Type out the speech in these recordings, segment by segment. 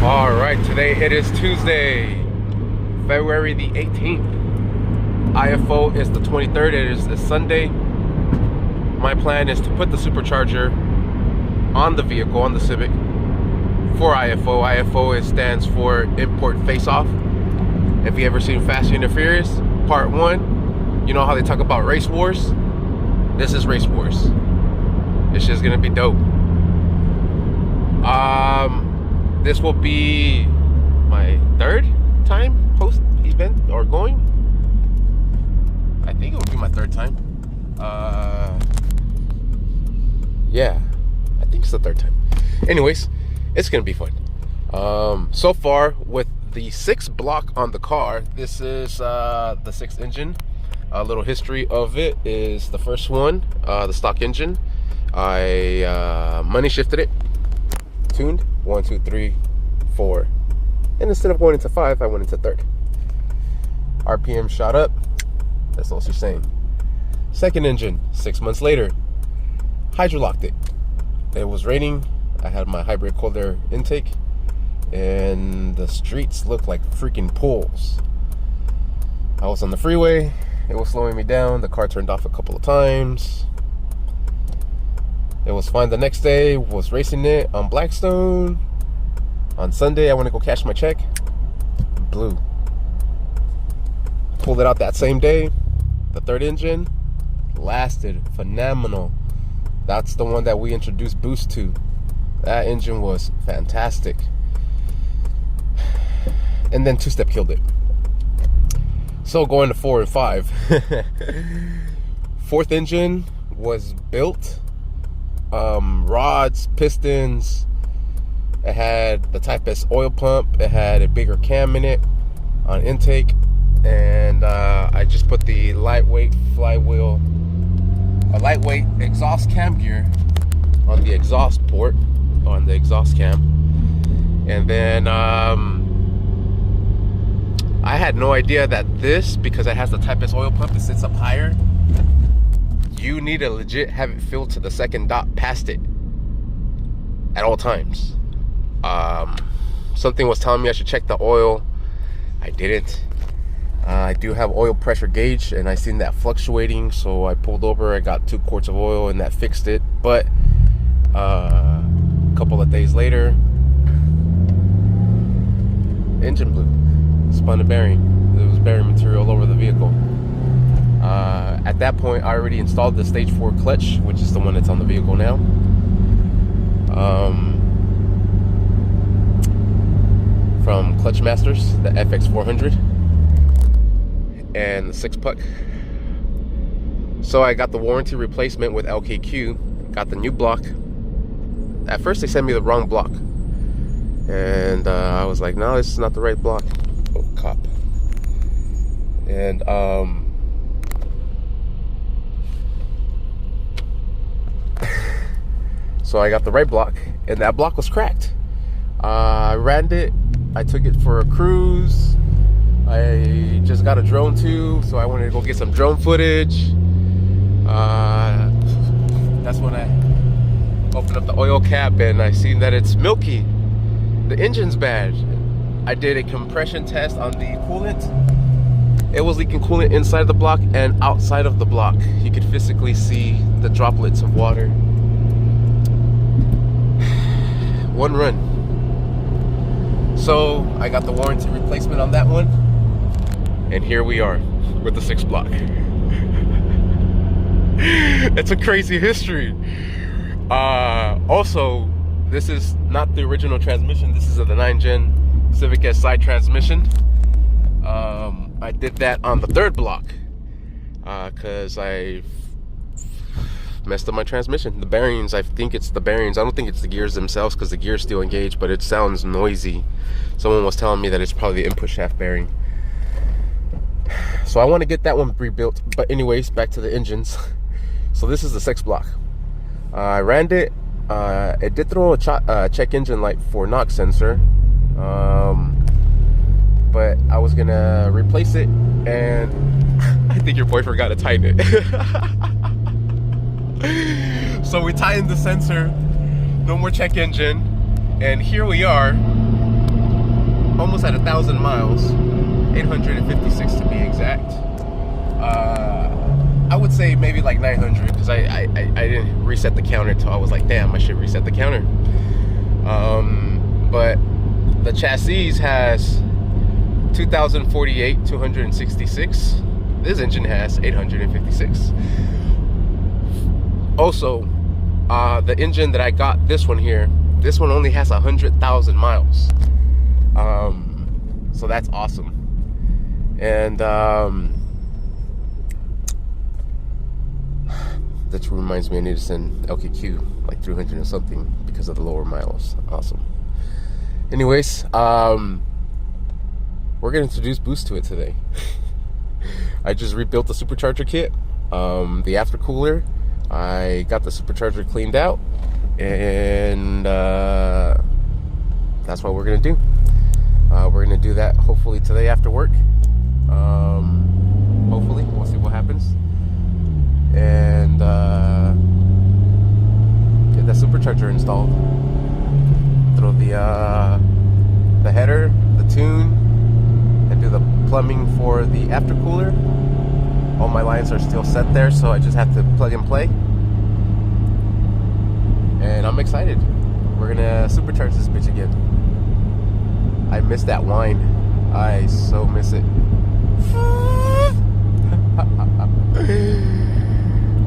All right, today it is Tuesday, February the 18th. IFO is the 23rd. It is a Sunday. My plan is to put the supercharger on the vehicle, on the Civic, for IFO. IFO stands for Import Face-Off. If you ever seen Fast and Furious Part 1, you know how they talk about race wars? This is race wars. This shit's gonna be dope. This will be my third time post event or going. I think it will be my third time. Yeah, I think it's the third time. Anyways, it's gonna be fun. So far with the 6 block on the car, this is the 6 engine. A little history of it is the first one, the stock engine. I money shifted it, tuned 1, 2, 3, 4, and instead of going into 5, I went into 3rd. RPM shot up. That's all she's saying. Second engine, 6 months later, hydrolocked it. It was raining. I had my hybrid cold air intake, and the streets looked like freaking pools. I was on the freeway. It was slowing me down. The car turned off a couple of times. It was fine the next day. Was racing it on Blackstone. On Sunday, I went to go cash my check. Blew. Pulled it out that same day. The 3rd engine lasted phenomenal. That's the one that we introduced boost to. That engine was fantastic. And then 2-step killed it. So going to 4 and 5. 4th engine was built. Rods, pistons. It had the Type S oil pump. It had a bigger cam in it on intake. And I just put the lightweight flywheel, a lightweight exhaust cam gear on the exhaust port, on the exhaust cam. And then I had no idea that this, because it has the Type S oil pump that sits up higher, you need to legit have it filled to the second dot past it at all times. Something was telling me I should check the oil. I didn't. I do have oil pressure gauge, and I seen that fluctuating, so I pulled over. I got 2 quarts of oil, and that fixed it. But a couple of days later, engine blew. Spun a bearing. There was bearing material all over the vehicle. At that point, I already installed the stage 4 clutch, which is the one that's on the vehicle now. From Clutch Masters, the FX400 and the 6-puck. So I got the warranty replacement with LKQ. Got the new block. At first, they sent me the wrong block, and I was like, no, this is not the right block. Oh, cop. And so I got the right block, and that block was cracked. I ran it. I took it for a cruise. I just got a drone too, so I wanted to go get some drone footage. That's when I opened up the oil cap and I seen that it's milky. The engine's bad. I did a compression test on the coolant. It was leaking coolant inside the block and outside of the block. You could physically see the droplets of water. One run. So I got the warranty replacement on that one, and here we are with the 6 block. It's a crazy history. Also, this is not the original transmission. This is a the 9th gen Civic Si transmission. I did that on the 3rd block because I messed up my transmission. The bearings, I think it's the bearings. I don't think it's the gears themselves, because the gears still engage, but it sounds noisy. Someone was telling me that it's probably the input shaft bearing. So I want to get that one rebuilt. But anyways, back to the engines. So this is the 6 block. I ran it. It did throw a check engine light for NOx sensor. But I was gonna replace it, and I think your boy forgot to tighten it. So we tightened the sensor, no more check engine, and here we are almost at 1,000 miles, 856 to be exact. I would say maybe like 900 because I didn't reset the counter until I was like, damn, I should reset the counter. But the chassis has 2,048, 266. This engine has 856. Also, the engine that I got, this one here, this one only has 100,000 miles. So that's awesome. And that reminds me, I need to send LKQ like 300 or something because of the lower miles. Awesome. Anyways, we're gonna introduce boost to it today. I just rebuilt the supercharger kit, the aftercooler. I got the supercharger cleaned out, and that's what we're gonna do. We're gonna do that hopefully today after work. Hopefully, we'll see what happens, and get that supercharger installed. Throw the header, the tune, and do the plumbing for the aftercooler. All my lines are still set there, so I just have to plug and play. And I'm excited. We're gonna supercharge this bitch again. I miss that whine. I so miss it.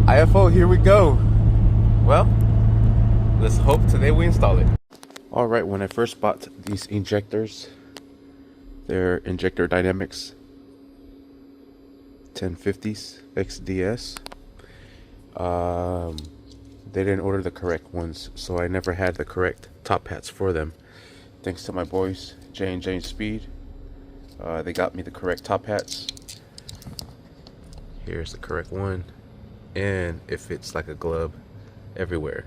IFO, here we go. Well, let's hope today we install it. Alright, when I first bought these injectors, they're Injector Dynamics 1050s XDS. They didn't order the correct ones, so I never had the correct top hats for them. Thanks to my boys, J&J Speed, they got me the correct top hats. Here's the correct one, and it fits like a glove everywhere.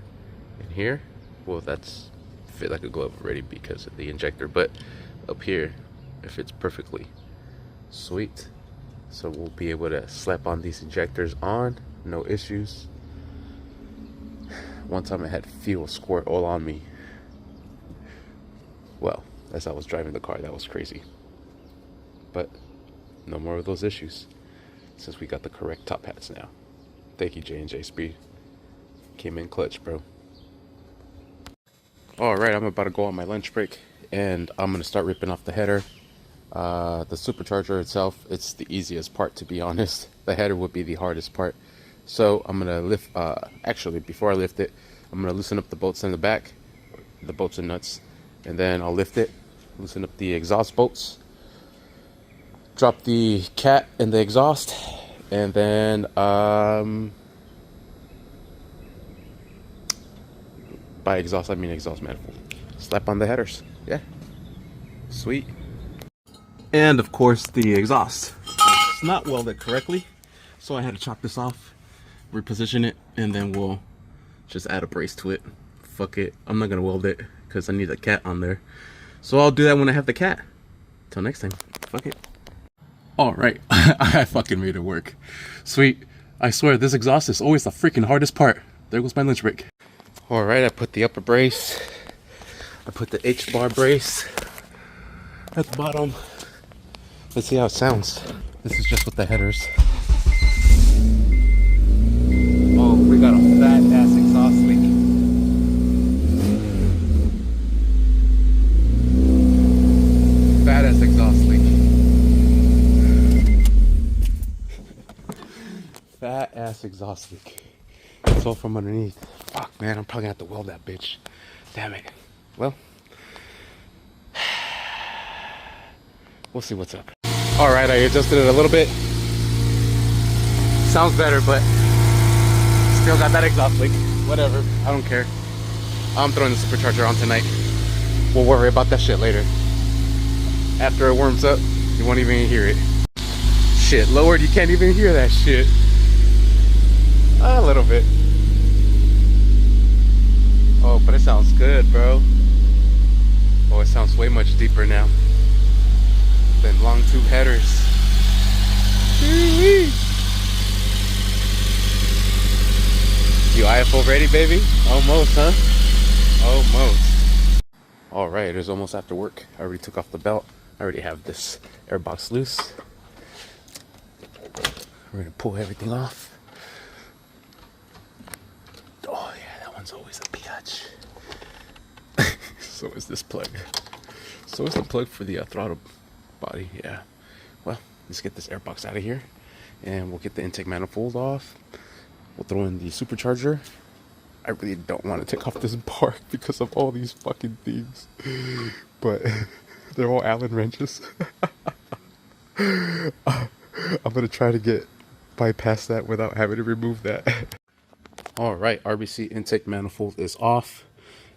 And here, well, that's fit like a glove already because of the injector, but up here it fits perfectly. Sweet. So we'll be able to slap on these injectors on, no issues. One time I had fuel squirt all on me. Well, as I was driving the car, that was crazy. But no more of those issues since we got the correct top hats now. Thank you, J&J Speed. Came in clutch, bro. Alright, I'm about to go on my lunch break, and I'm going to start ripping off the header. The supercharger itself, it's the easiest part, to be honest. The header would be the hardest part. So I'm gonna lift, actually before I lift it, I'm gonna loosen up the bolts in the back, the bolts and nuts, and then I'll lift it, loosen up the exhaust bolts, drop the cat in the exhaust, and then by exhaust I mean exhaust manifold. Slap on the headers. Yeah, sweet. And of course the exhaust, it's not welded correctly, so I had to chop this off, reposition it, and then we'll just add a brace to it. Fuck it, I'm not gonna weld it because I need a cat on there, so I'll do that when I have the cat. Till next time, fuck it. Alright, I fucking made it work. Sweet. I swear this exhaust is always the freaking hardest part. There goes my lunch break. Alright, I put the upper brace, I put the H-bar brace at the bottom. Let's see how it sounds. This is just with the headers. Oh, we got a fat ass exhaust leak. Fat ass exhaust leak. Fat ass exhaust leak. It's all from underneath. Fuck, man, I'm probably gonna have to weld that bitch. Damn it. Well, we'll see what's up. Alright, I adjusted it a little bit. Sounds better, but still got that exhaust leak. Whatever, I don't care. I'm throwing the supercharger on tonight. We'll worry about that shit later. After it warms up, you won't even hear it. Shit, lowered, you can't even hear that shit. A little bit. Oh, but it sounds good, bro. Oh, it sounds way much deeper now than long tube headers. You IFO ready, baby? Almost, huh? Almost. Alright, it's almost after work. I already took off the belt. I already have this air box loose. We're gonna pull everything off. Oh yeah, that one's always a biatch. So is this plug. So is the plug for the throttle body. Yeah. Well, let's get this air box out of here, and we'll get the intake manifold off. We'll throw in the supercharger. I really don't want to take off this bar because of all these fucking things, but they're all Allen wrenches. I'm gonna try to bypass that without having to remove that. All right, RBC intake manifold is off.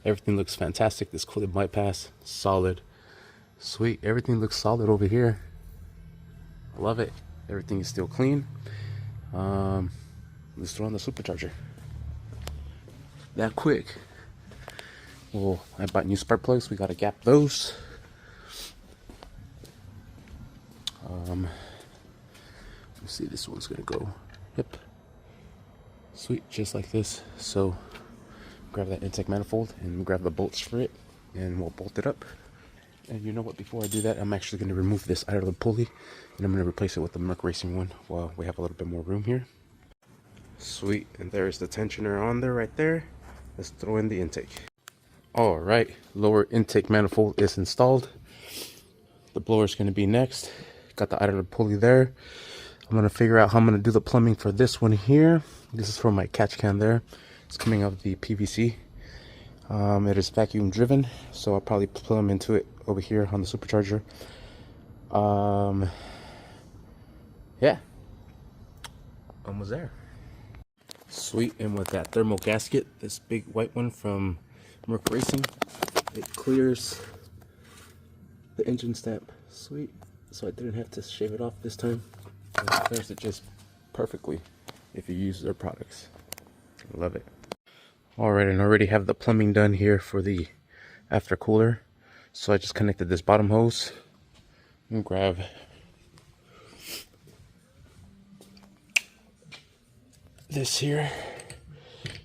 Everything looks fantastic. This coolant bypass, solid. Sweet, everything looks solid over here. I love it. Everything is still clean. Let's throw on the supercharger. That quick. Well, I bought new spark plugs. We gotta gap those. Let's see, this one's gonna go. Yep. Sweet, just like this. So grab that intake manifold and grab the bolts for it, and we'll bolt it up. And you know what, before I do that, I'm actually going to remove this out of the pulley, and I'm going to replace it with the Mercracing one while we have a little bit more room here. Sweet, and there's the tensioner on there right there. Let's throw in the intake. All right, lower intake manifold is installed. The blower is going to be next. Got the idler pulley there. I'm going to figure out how I'm going to do the plumbing for this one here. This is from my catch can there. It's coming out of the PVC. It is vacuum driven, so I'll probably plumb into it over here on the supercharger. Yeah, almost there. Sweet, and with that thermal gasket, this big white one from Mercracing, it clears the engine stamp. Sweet, so I didn't have to shave it off this time. It clears it just perfectly if you use their products. Love it. Alright, and I already have the plumbing done here for the aftercooler. So I just connected this bottom hose and grab this here,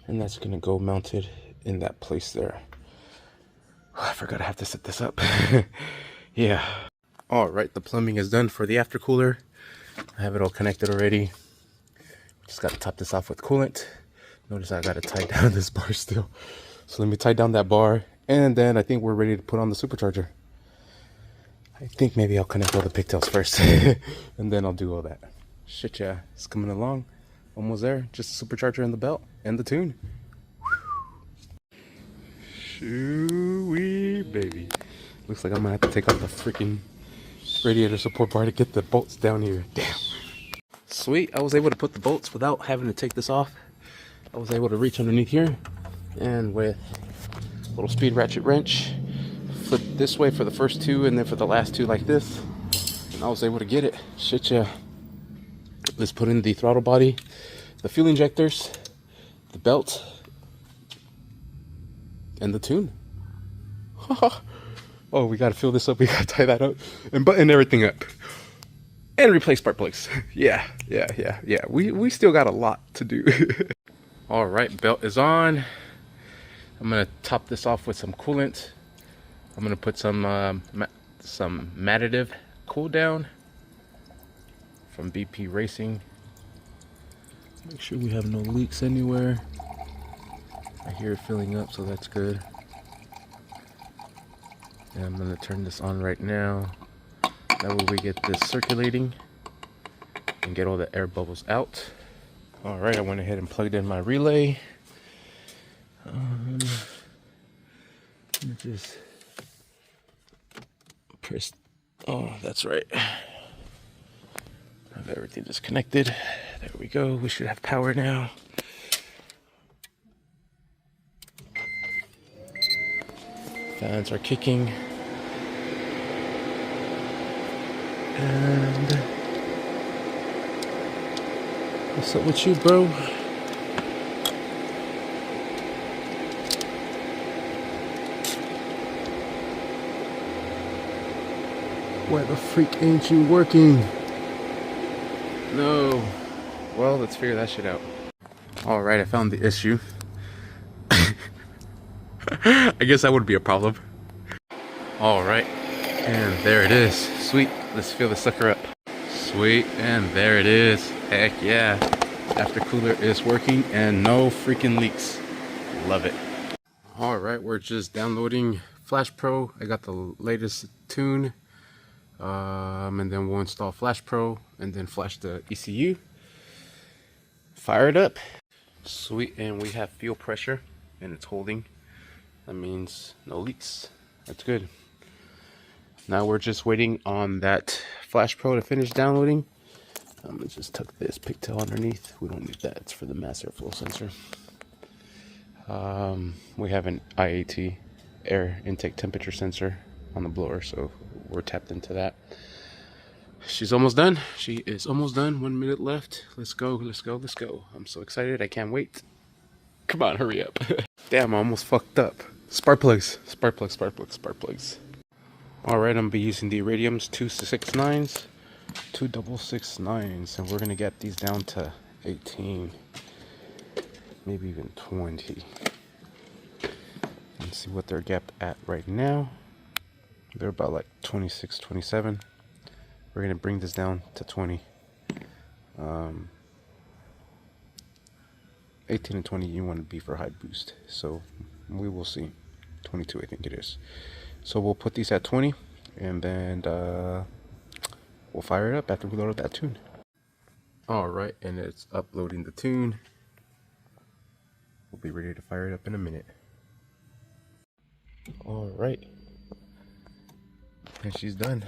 and that's gonna go mounted in that place there. I forgot I have to set this up. Yeah. Alright, the plumbing is done for the aftercooler. I have it all connected already. Just gotta top this off with coolant. Notice I gotta tie down this bar still. So let me tie down that bar, and then I think we're ready to put on the supercharger. I think maybe I'll connect all the pigtails first, and then I'll do all that. Shit, yeah, it's coming along. Almost there. Just the supercharger and the belt and the tune. Shoo-wee, baby. Looks like I'm gonna have to take off the freaking radiator support bar to get the bolts down here. Damn. Sweet, I was able to put the bolts without having to take this off. I was able to reach underneath here, and with a little speed ratchet wrench, flip this way for the first two, and then for the last two like this, and I was able to get it. Shit, yeah. Let's put in the throttle body, the fuel injectors, the belt, and the tune. Oh, we gotta fill this up. We gotta tie that up and button everything up and replace spark plugs. Yeah. We still got a lot to do. All right, belt is on. I'm gonna top this off with some coolant. I'm gonna put some additive cool down from BP Racing. Make sure we have no leaks anywhere. I hear it filling up, so that's good. And I'm gonna turn this on right now. That way we get this circulating and get all the air bubbles out. All right, I went ahead and plugged in my relay. Just press. Oh, that's right. Have everything disconnected. There we go. We should have power now. Fans are kicking. And what's up with you, bro? Why the freak ain't you working? No. Well, let's figure that shit out. Alright, I found the issue. I guess that would be a problem. Alright, And there it is. Sweet. Let's fill the sucker up. Sweet. And there it is. Heck yeah. Aftercooler is working and no freaking leaks. Love it. Alright, we're just downloading Flash Pro. I got the latest tune. And then we'll install Flash Pro and then flash the ECU. Fire it up. Sweet. And we have fuel pressure and it's holding. That means no leaks. That's good. Now we're just waiting on that Flash Pro to finish downloading. I'm gonna just tuck this pigtail underneath. We don't need that. It's for the mass airflow sensor. We have an IAT, air intake temperature sensor, on the blower, so we're tapped into that. She's almost done. She is almost done. 1 minute left. Let's go. Let's go. Let's go. I'm so excited. I can't wait. Come on, hurry up. Damn, I almost fucked up. Spark plugs. Spark plugs. Spark plugs. Spark plugs. Alright, I'm going to be using the Iridiums 269s, 2669s, and we're going to get these down to 18, maybe even 20. Let's see what they're gapped at right now. They're about like 26, 27. We're going to bring this down to 20. 18 and 20 you want to be for high boost, so we will see. 22 I think it is. So we'll put these at 20 and then we'll fire it up after we load up that tune. Alright, and it's uploading the tune. We'll be ready to fire it up in a minute. Alright, and she's done.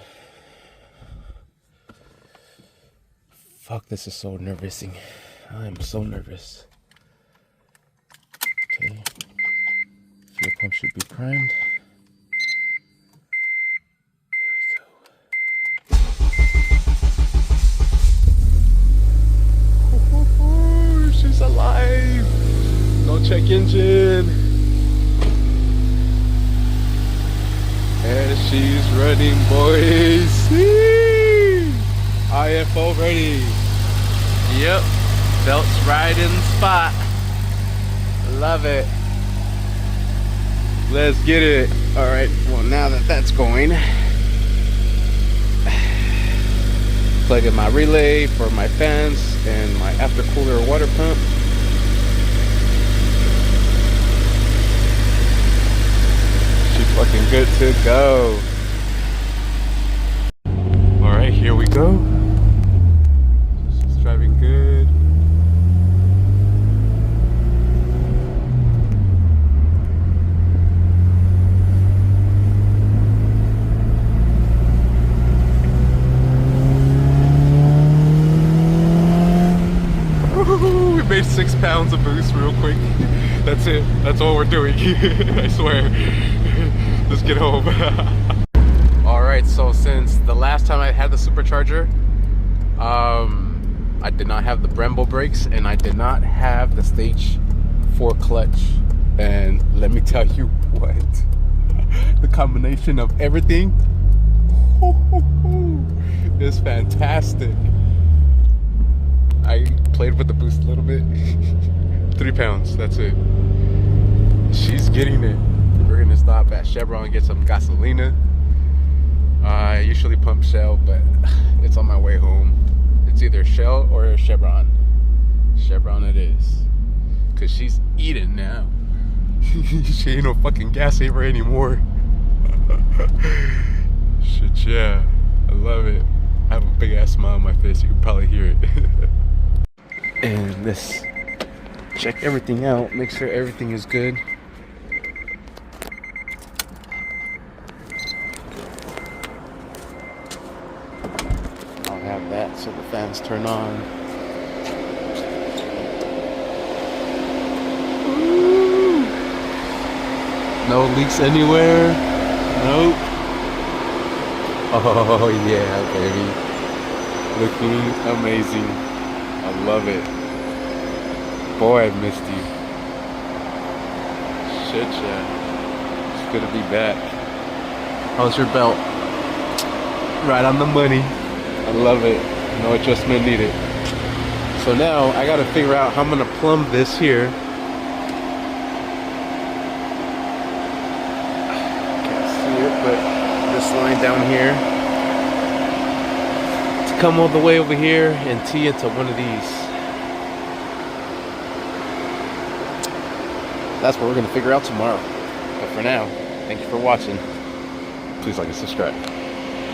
Fuck, this is so nervous-ing. I am so nervous. Okay, fuel pump should be primed. She's alive. Go check engine. And she's running, boys. Whee! IFO ready. Yep. Belts right in the spot. Love it. Let's get it. Alright, well now that that's going, plug in my relay for my fans and my aftercooler water pump. She's fucking good to go. Alright, here we go. She's driving good. We made 6 pounds of boost real quick. That's it. That's all we're doing. I swear. Let's get home. Alright, so since the last time I had the Supercharger, I did not have the Brembo brakes and I did not have the stage 4 clutch. And let me tell you what, the combination of everything is fantastic. I played with the boost a little bit. 3 pounds, that's it. She's getting it. We're gonna stop at Chevron and get some gasolina. I usually pump Shell, but it's on my way home. It's either Shell or Chevron. Chevron it is. Cause she's eating now. She ain't no fucking gas saver anymore. Shit, yeah. I love it. I have a big ass smile on my face. You can probably hear it. And let's check everything out, make sure everything is good. I'll have that so the fans turn on. Ooh. No leaks anywhere. Nope. Oh yeah, baby. Looking amazing. I love it. Boy, I missed you. Shit, yeah. It's good to be back. How's your belt? Right on the money. I love it. No adjustment needed. So now I gotta figure out how I'm gonna plumb this here. Can't see it, but this line down here to come all the way over here and tee into one of these. That's what we're going to figure out tomorrow. But for now, thank you for watching. Please like and subscribe.